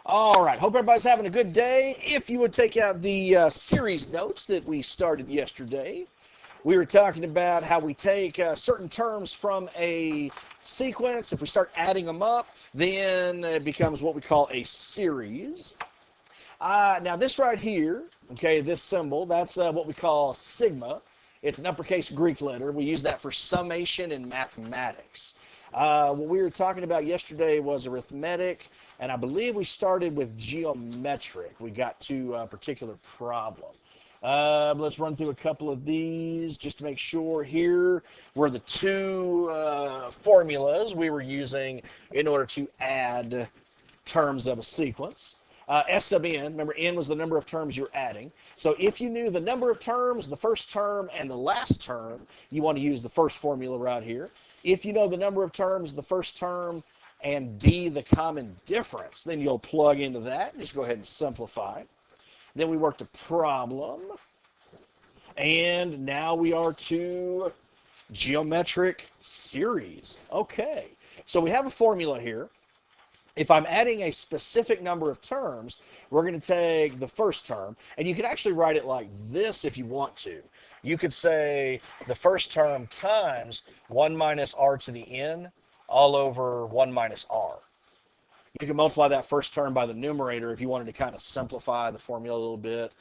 All right, hope everybody's having a good day. If you would take out the series notes that we started yesterday, we were talking about how we take certain terms from a sequence. If we start adding them up, then it becomes what we call a series. Now this right here, okay, this symbol, that's what we call sigma. It's an uppercase Greek letter. We use that for summation in mathematics. What we were talking about yesterday was arithmetic, and I believe we started with geometric. We got to a particular problem. Let's run through a couple of these just to make sure. Here were the two formulas we were using in order to add terms of a sequence. S sub n, remember n was the number of terms you're adding. So if you knew the number of terms, the first term, and the last term, you want to use the first formula right here. If you know the number of terms, the first term, and d, the common difference, then you'll plug into that. Just go ahead and simplify. Then we worked a problem. And now we are to geometric series. Okay, so we have a formula here. If I'm adding a specific number of terms, we're going to take the first term, and you can actually write it like this if you want to. You could say the first term times 1 minus r to the n all over 1 minus r. You can multiply that first term by the numerator if you wanted to kind of simplify the formula a little bit.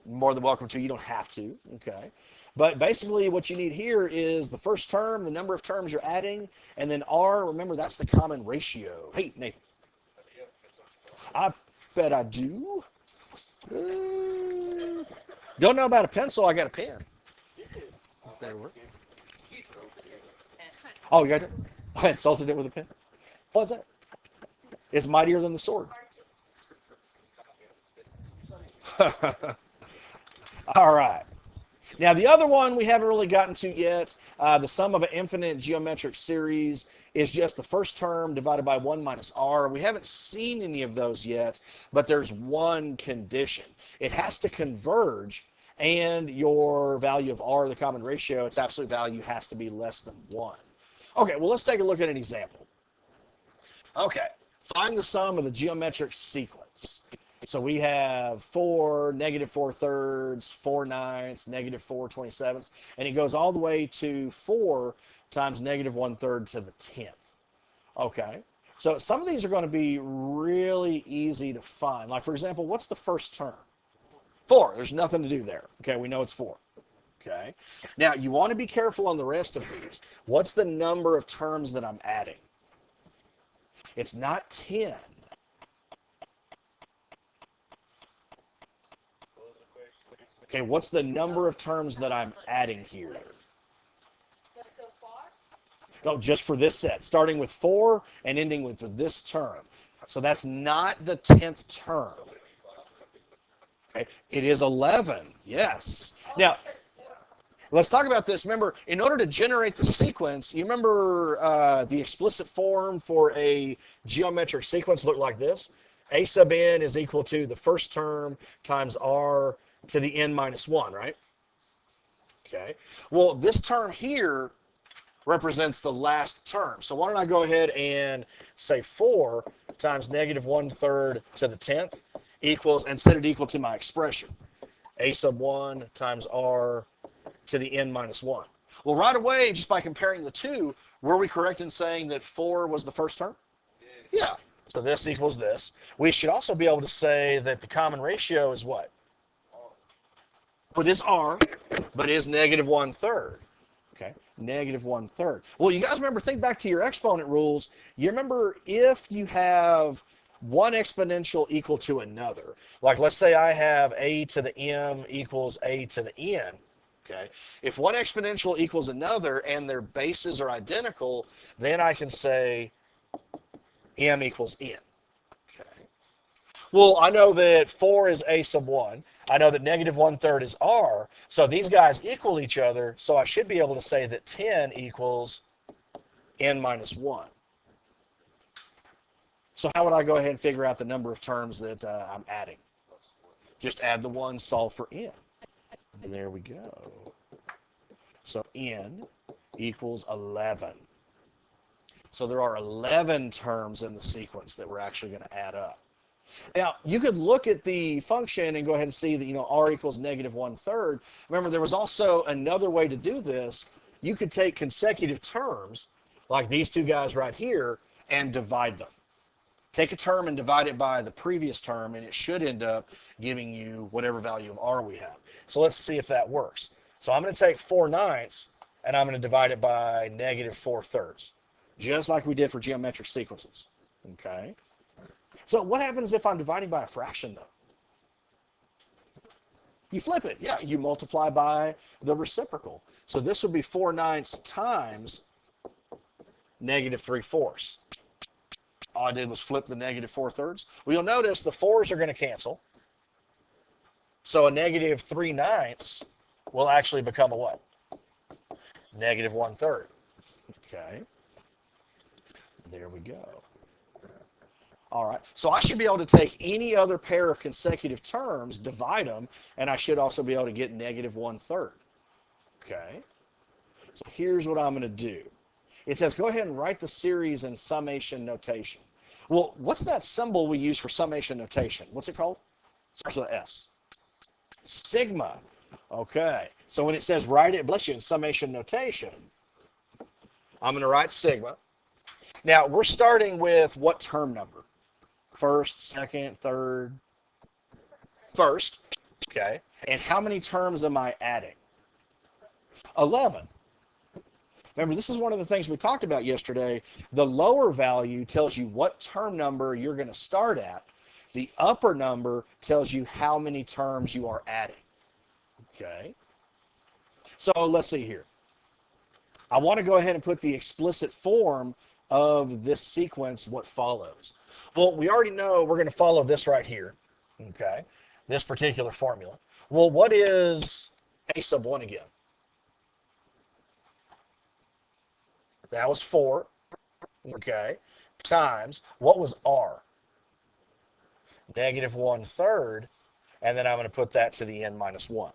More than welcome to. You don't have to. Okay. But basically what you need here is the first term, the number of terms you're adding, and then r, remember, that's the common ratio. Hey, Nathan. I bet I do. Don't know about a pencil. I got a pen. There we go. Oh, you got it? I insulted it with a pen. What's that? It's mightier than the sword. All right. Now, the other one we haven't really gotten to yet, the sum of an infinite geometric series is just the first term divided by 1 minus r. We haven't seen any of those yet, but there's one condition. It has to converge, and your value of r, the common ratio, its absolute value has to be less than 1. Okay, well, let's take a look at an example. Okay. Find the sum of the geometric sequence. So we have 4, negative 4 thirds, 4 ninths, negative 4 27ths, and it goes all the way to 4 times negative 1 third to the 10th. Okay, so some of these are going to be really easy to find. Like, for example, what's the first term? 4. There's nothing to do there. Okay, we know it's 4. Okay, now you want to be careful on the rest of these. What's the number of terms that I'm adding? It's not 10. Okay, what's the number of terms that I'm adding here? No, just for this set, starting with 4 and ending with this term. So that's not the 10th term. Okay, it is 11, yes. Now, let's talk about this. Remember, in order to generate the sequence, you remember the explicit form for a geometric sequence looked like this. A sub n is equal to the first term times r to the n minus 1, right? Okay. Well, this term here represents the last term. So why don't I go ahead and say 4 times negative 1 third to the 10th equals, and set it equal to my expression. A sub 1 times r to the n minus 1. Well, right away, just by comparing the two, were we correct in saying that 4 was the first term? Yeah. So this equals this. We should also be able to say that the common ratio is what? It is r, but is negative 1 third. Okay, negative 1 third. Well, you guys remember, think back to your exponent rules. You remember if you have one exponential equal to another, like let's say I have a to the m equals a to the n. Okay. If one exponential equals another and their bases are identical, then I can say m equals n. Okay. Well, I know that 4 is a sub 1. I know that negative 1 third is r. So these guys equal each other. So I should be able to say that 10 equals n minus 1. So how would I go ahead and figure out the number of terms that I'm adding? Just add the 1, solve for n. And there we go. So n equals 11. So there are 11 terms in the sequence that we're actually going to add up. Now, you could look at the function and go ahead and see that, r equals negative 1/3. Remember, there was also another way to do this. You could take consecutive terms, like these two guys right here, and divide them. Take a term and divide it by the previous term, and it should end up giving you whatever value of r we have. So let's see if that works. So I'm going to take 4/9, and I'm going to divide it by negative 4/3, just like we did for geometric sequences. Okay. So what happens if I'm dividing by a fraction, though? You flip it. Yeah, you multiply by the reciprocal. So this would be 4/9 times negative 3/4. All I did was flip the negative 4/3. Well, you'll notice the 4's are going to cancel. So a negative 3/9 will actually become a what? Negative 1/3. Okay. There we go. All right, so I should be able to take any other pair of consecutive terms, divide them, and I should also be able to get negative 1/3. Okay, so here's what I'm going to do. It says go ahead and write the series in summation notation. Well, what's that symbol we use for summation notation? What's it called? It starts with S. Sigma. Okay, so when it says write it, bless you, in summation notation, I'm going to write sigma. Now, we're starting with what term number? First, second, third, first, okay. And how many terms am I adding? 11. Remember, this is one of the things we talked about yesterday. The lower value tells you what term number you're going to start at. The upper number tells you how many terms you are adding. Okay. So let's see here. I want to go ahead and put the explicit form of this sequence, what follows. Well, we already know we're going to follow this right here, okay, this particular formula. Well, what is a sub 1 again? That was 4, okay, times, what was r? Negative 1/3, and then I'm going to put that to the n minus 1.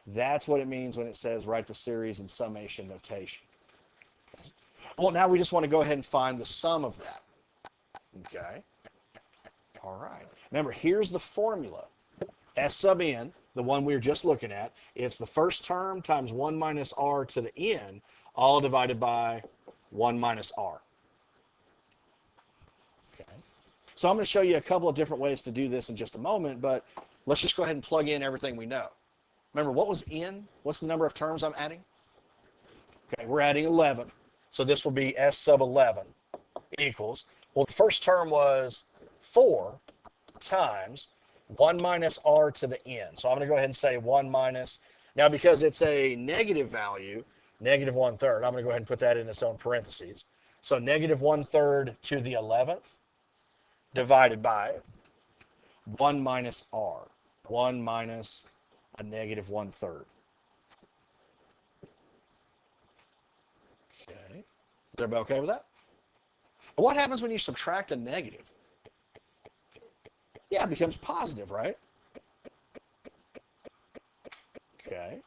That's what it means when it says write the series in summation notation. Well, now we just want to go ahead and find the sum of that. Okay. All right. Remember, here's the formula. S sub n, the one we were just looking at, it's the first term times 1 minus r to the n, all divided by 1 minus r. Okay. So I'm going to show you a couple of different ways to do this in just a moment, but let's just go ahead and plug in everything we know. Remember, what was n? What's the number of terms I'm adding? Okay, we're adding 11. So this will be S sub 11 equals, well, the first term was 4 times 1 minus r to the n. So I'm going to go ahead and say 1 minus, now because it's a negative value, negative 1/3, I'm going to go ahead and put that in its own parentheses. So negative 1/3 to the 11th divided by 1 minus r, 1 minus a negative 1/3. Okay. Is everybody okay with that? What happens when you subtract a negative? Yeah, it becomes positive, right? Okay.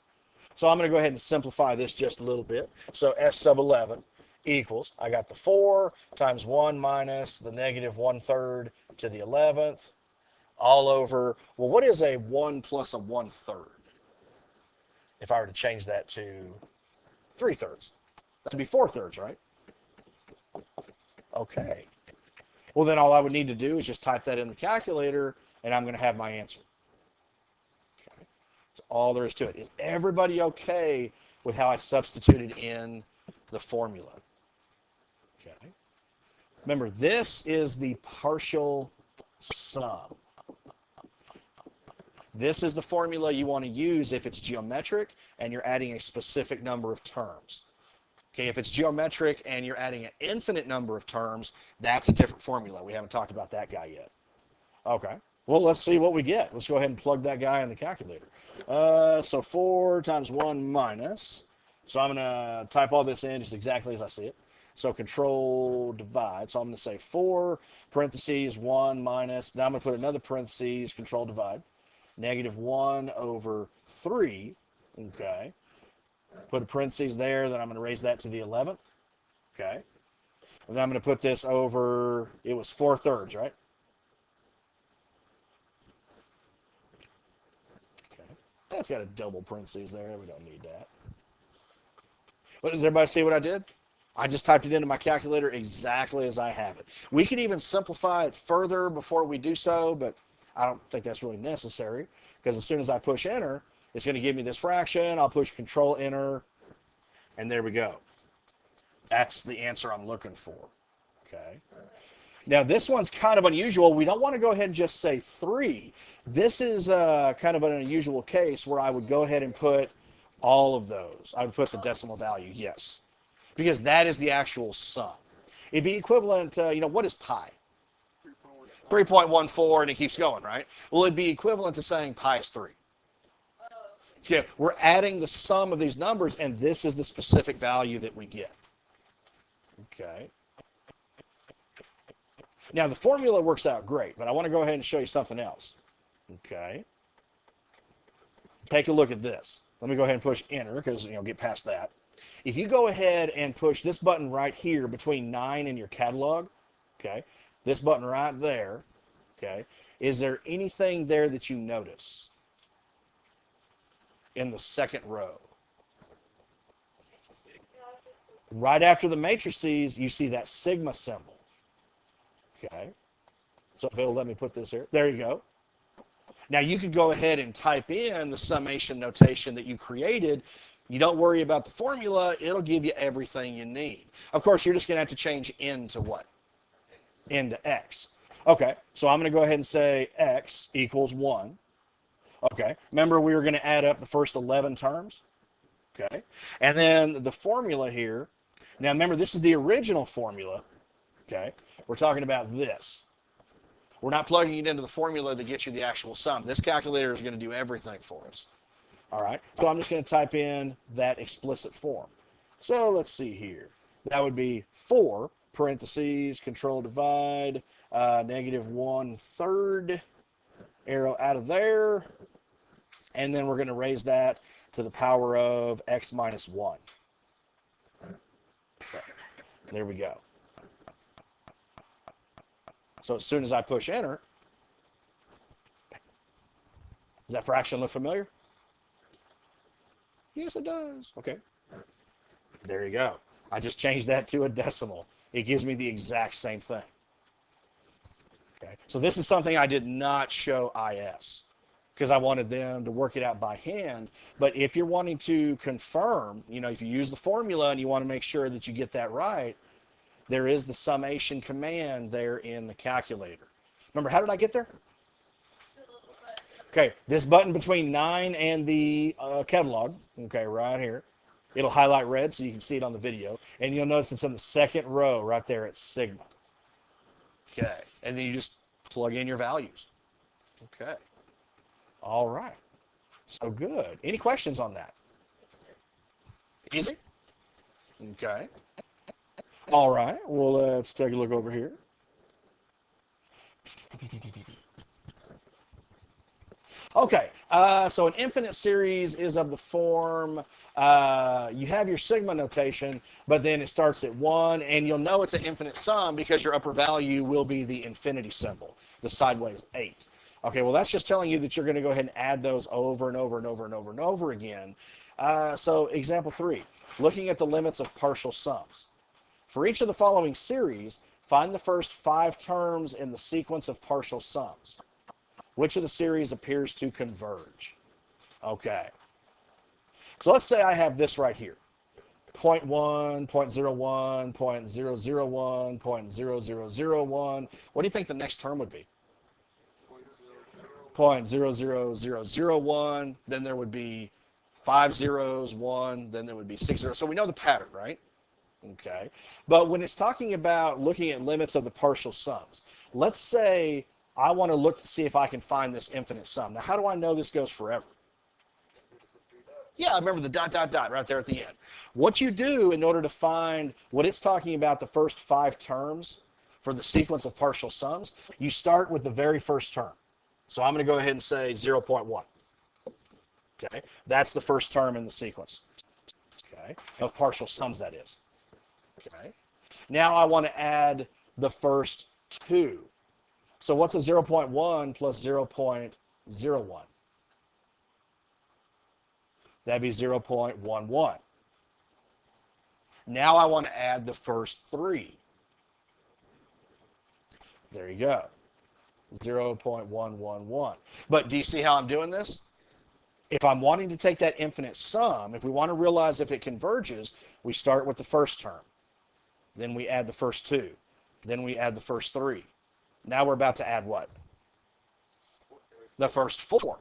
So I'm going to go ahead and simplify this just a little bit. So S sub 11 equals, I got the 4 times 1 minus the negative 1/3 to the 11th, all over, well, what is a 1 plus a 1/3? If I were to change that to 3/3, that'd be 4/3, right? Okay. Well, then all I would need to do is just type that in the calculator, and I'm going to have my answer. Okay. That's all there is to it. Is everybody okay with how I substituted in the formula? Okay. Remember, this is the partial sum. This is the formula you want to use if it's geometric and you're adding a specific number of terms. Okay, if it's geometric and you're adding an infinite number of terms, that's a different formula. We haven't talked about that guy yet. Okay, well, let's see what we get. Let's go ahead and plug that guy in the calculator. So 4 times 1 minus. So I'm going to type all this in just exactly as I see it. So control divide. So I'm going to say 4 parentheses 1 minus. Now I'm going to put another parentheses, control divide. Negative 1 over 3. Okay. Put a parentheses there, then I'm going to raise that to the 11th. Okay. And then I'm going to put this over, it was 4/3, right? Okay. That's got a double parentheses there. We don't need that. But does everybody see what I did? I just typed it into my calculator exactly as I have it. We could even simplify it further before we do so, but I don't think that's really necessary, because as soon as I push enter, it's going to give me this fraction. I'll push control enter, and there we go. That's the answer I'm looking for. Okay. Now this one's kind of unusual. We don't want to go ahead and just say 3. This is kind of an unusual case where I would go ahead and put all of those. I would put the decimal value, yes, because that is the actual sum. It'd be equivalent, what is pi? 3.14, and it keeps going, right? Well, it'd be equivalent to saying pi is 3. Okay, we're adding the sum of these numbers, and this is the specific value that we get. Okay. Now, the formula works out great, but I want to go ahead and show you something else. Okay. Take a look at this. Let me go ahead and push enter, because, get past that. If you go ahead and push this button right here between 9 and your catalog, okay, this button right there, okay, is there anything there that you notice in the second row? Right after the matrices, you see that sigma symbol. Okay. So if it'll let me put this here. There you go. Now you could go ahead and type in the summation notation that you created. You don't worry about the formula. It'll give you everything you need. Of course, you're just going to have to change n to what? N to x. Okay, so I'm going to go ahead and say x equals 1. Okay, remember we were going to add up the first 11 terms? Okay, and then the formula here. Now remember, this is the original formula. Okay, we're talking about this. We're not plugging it into the formula that gets you the actual sum. This calculator is going to do everything for us. All right, so I'm just going to type in that explicit form. So let's see here. That would be 4, parentheses, control divide, -1/3, arrow out of there, and then we're going to raise that to the power of x minus 1. Okay. There we go. So as soon as I push enter, does that fraction look familiar? Yes, it does. Okay. There you go. I just changed that to a decimal. It gives me the exact same thing. Okay. So this is something I did not show IS because I wanted them to work it out by hand. But if you're wanting to confirm, if you use the formula and you want to make sure that you get that right, there is the summation command there in the calculator. Remember, how did I get there? Okay, this button between 9 and the catalog, okay, right here. It'll highlight red so you can see it on the video. And you'll notice it's in the second row right there at sigma. Okay, and then you just plug in your values. Okay. All right. So good. Any questions on that? Easy? Okay. All right. Well, let's take a look over here. Okay, so an infinite series is of the form, you have your sigma notation, but then it starts at 1, and you'll know it's an infinite sum because your upper value will be the infinity symbol, the sideways 8. Okay, well, that's just telling you that you're going to go ahead and add those over and over and over and over and over again. So example 3, looking at the limits of partial sums. For each of the following series, find the first 5 terms in the sequence of partial sums. Which of the series appears to converge? Okay. So let's say I have this right here. 0.1, 0.01, 0.001, 0.0001. What do you think the next term would be? 0.00001. Then there would be 5 zeros, 1. Then there would be 6 zeros. So we know the pattern, right? Okay. But when it's talking about looking at limits of the partial sums, let's say I want to look to see if I can find this infinite sum. Now, how do I know this goes forever? Yeah, I remember the ... right there at the end. What you do in order to find what it's talking about, the first 5 terms for the sequence of partial sums, you start with the very first term. So I'm going to go ahead and say 0.1. Okay, that's the first term in the sequence. Okay, of partial sums, that is. Okay. Now I want to add the first 2. So what's a 0.1 plus 0.01? That'd be 0.11. Now I want to add the first 3. There you go. 0.111. But do you see how I'm doing this? If I'm wanting to take that infinite sum, if we want to realize if it converges, we start with the first term. Then we add the first 2. Then we add the first 3. Now we're about to add what? The first 4.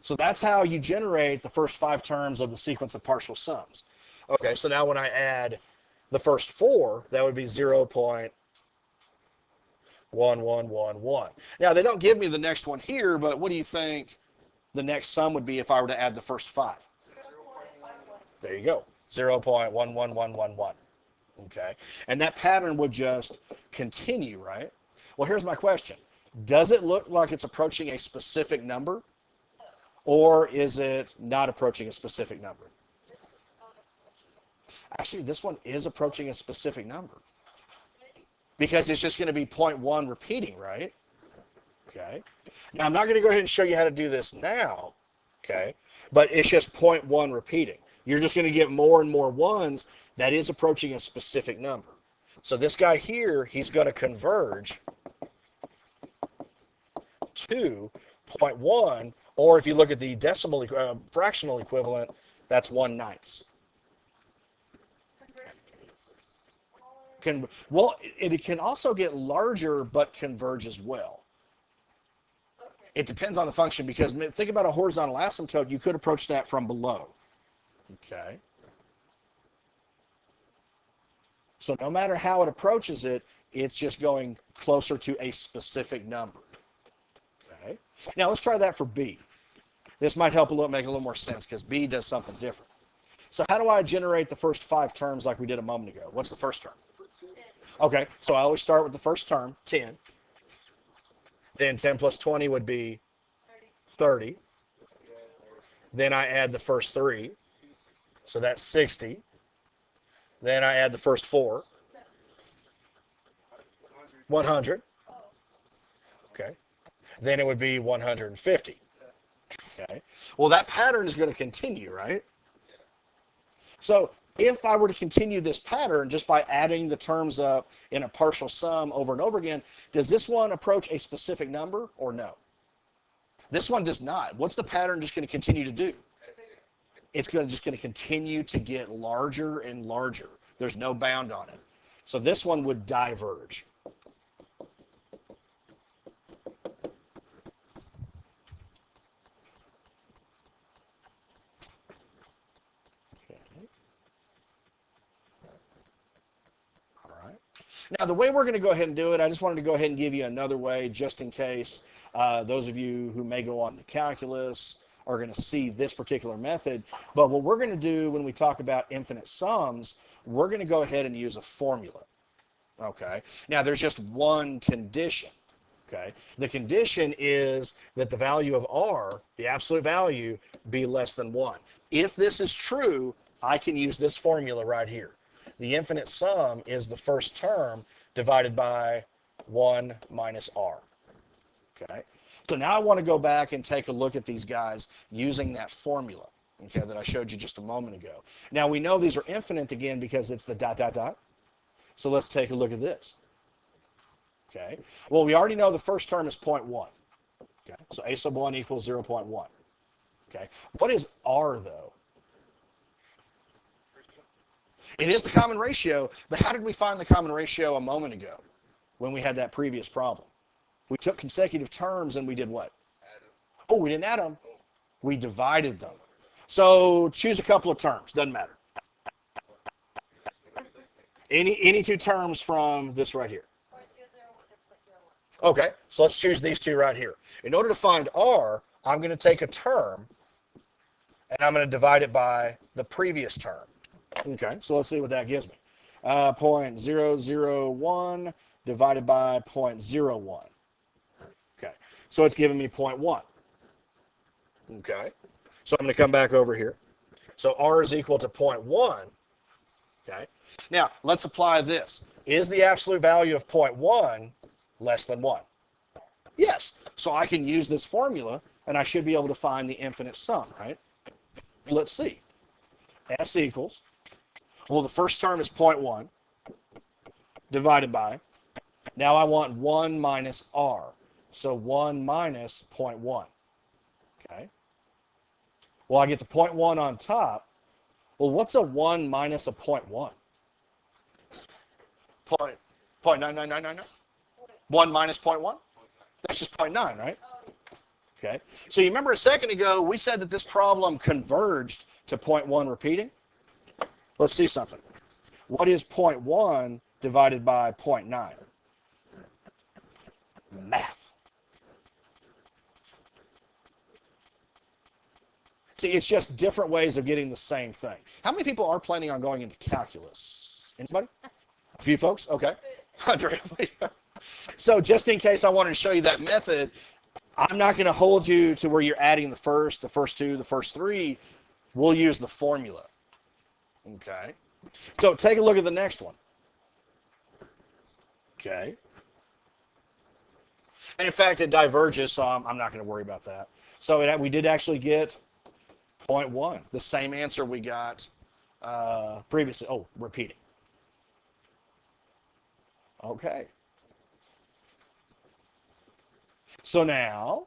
So that's how you generate the first 5 terms of the sequence of partial sums. Okay, so now when I add the first 4, that would be 0.1111. Now they don't give me the next one here, but what do you think the next sum would be if I were to add the first 5? There you go, 0.11111. Okay, and that pattern would just continue, right? Well, here's my question. Does it look like it's approaching a specific number, or is it not approaching a specific number? Actually, this one is approaching a specific number because it's just going to be 0.1 repeating, right? Okay. Now, I'm not going to go ahead and show you how to do this now, okay, but it's just 0.1 repeating. You're just going to get more and more ones. That is approaching a specific number. So this guy here, he's going to converge to 0.1, or if you look at the decimal fractional equivalent, that's 1/9. Well, it can also get larger but converge as well. It depends on the function, because think about a horizontal asymptote. You could approach that from below. Okay. So no matter how it approaches it, it's just going closer to a specific number. Okay. Now let's try that for B. This might help make a little more sense because B does something different. So how do I generate the first 5 terms like we did a moment ago? What's the first term? Okay, so I always start with the first term, 10. Then 10 plus 20 would be 30. Then I add the first 3. So that's 60. Then I add the first 4. 100. Okay. Then it would be 150. Okay. Well, that pattern is going to continue, right? So if I were to continue this pattern just by adding the terms up in a partial sum over and over again, does this one approach a specific number or no? This one does not. What's the pattern just going to continue to do? It's just going to continue to get larger and larger. There's no bound on it. So this one would diverge. Now, the way we're going to go ahead and do it, I just wanted to go ahead and give you another way just in case those of you who may go on to calculus are going to see this particular method. But what we're going to do when we talk about infinite sums, we're going to go ahead and use a formula. Okay. Now, there's just one condition. Okay. The condition is that the value of r, the absolute value, be less than 1. If this is true, I can use this formula right here. The infinite sum is the first term divided by 1 minus r. Okay. So now I want to go back and take a look at these guys using that formula, okay, that I showed you just a moment ago. Now we know these are infinite again because it's the dot, dot, dot. So let's take a look at this. Okay. Well, we already know the first term is 0.1. Okay. So a sub 1 equals 0.1. Okay. What is r, though? It is the common ratio, but how did we find the common ratio a moment ago when we had that previous problem? We took consecutive terms and we did what? Oh, we didn't add them. We divided them. So choose a couple of terms. Doesn't matter. Any 2 terms from this right here. Okay, so let's choose these 2 right here. In order to find r, I'm going to take a term and I'm going to divide it by the previous term. Okay, so let's see what that gives me. 0.001 divided by 0.01. Okay, so it's giving me 0.1. Okay, so I'm going to come back over here. So r is equal to 0.1. Okay. Now, let's apply this. Is the absolute value of 0.1 less than 1? Yes. So I can use this formula, and I should be able to find the infinite sum, right? Let's see. S equals, well, the first term is 0.1 divided by, now I want 1 minus r. So 1 minus 0.1. Okay. Well, I get the 0.1 on top. Well, what's a 1 minus a 0.1? 0.99999? 1 minus 0.1? That's just 0.9, right? Okay. So you remember a second ago, we said that this problem converged to 0.1 repeating? Let's see something. What is 0.1 divided by 0.9? Math. See, it's just different ways of getting the same thing. How many people are planning on going into calculus? Anybody? A few folks? Okay. So just in case I wanted to show you that method, I'm not going to hold you to where you're adding the first two, the first three. We'll use the formula. Okay. So take a look at the next one. Okay. And in fact, it diverges, so I'm not going to worry about that. So we did actually get 0.1, the same answer we got previously. Oh, repeating. Okay. So now,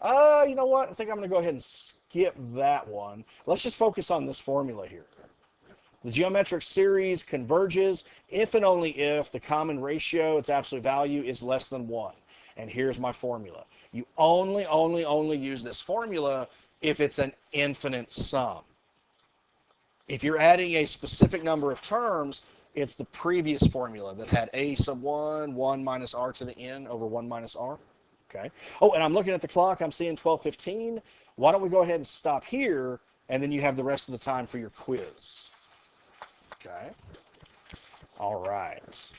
you know what? I think I'm going to go ahead and skip that one. Let's just focus on this formula here. The geometric series converges if and only if the common ratio, its absolute value, is less than 1. And here's my formula. You only use this formula if it's an infinite sum. If you're adding a specific number of terms, it's the previous formula that had a sub 1, 1 minus r to the n over 1 minus r. Okay. Oh, and I'm looking at the clock. I'm seeing 12:15. Why don't we go ahead and stop here, and then you have the rest of the time for your quiz. Okay. All right.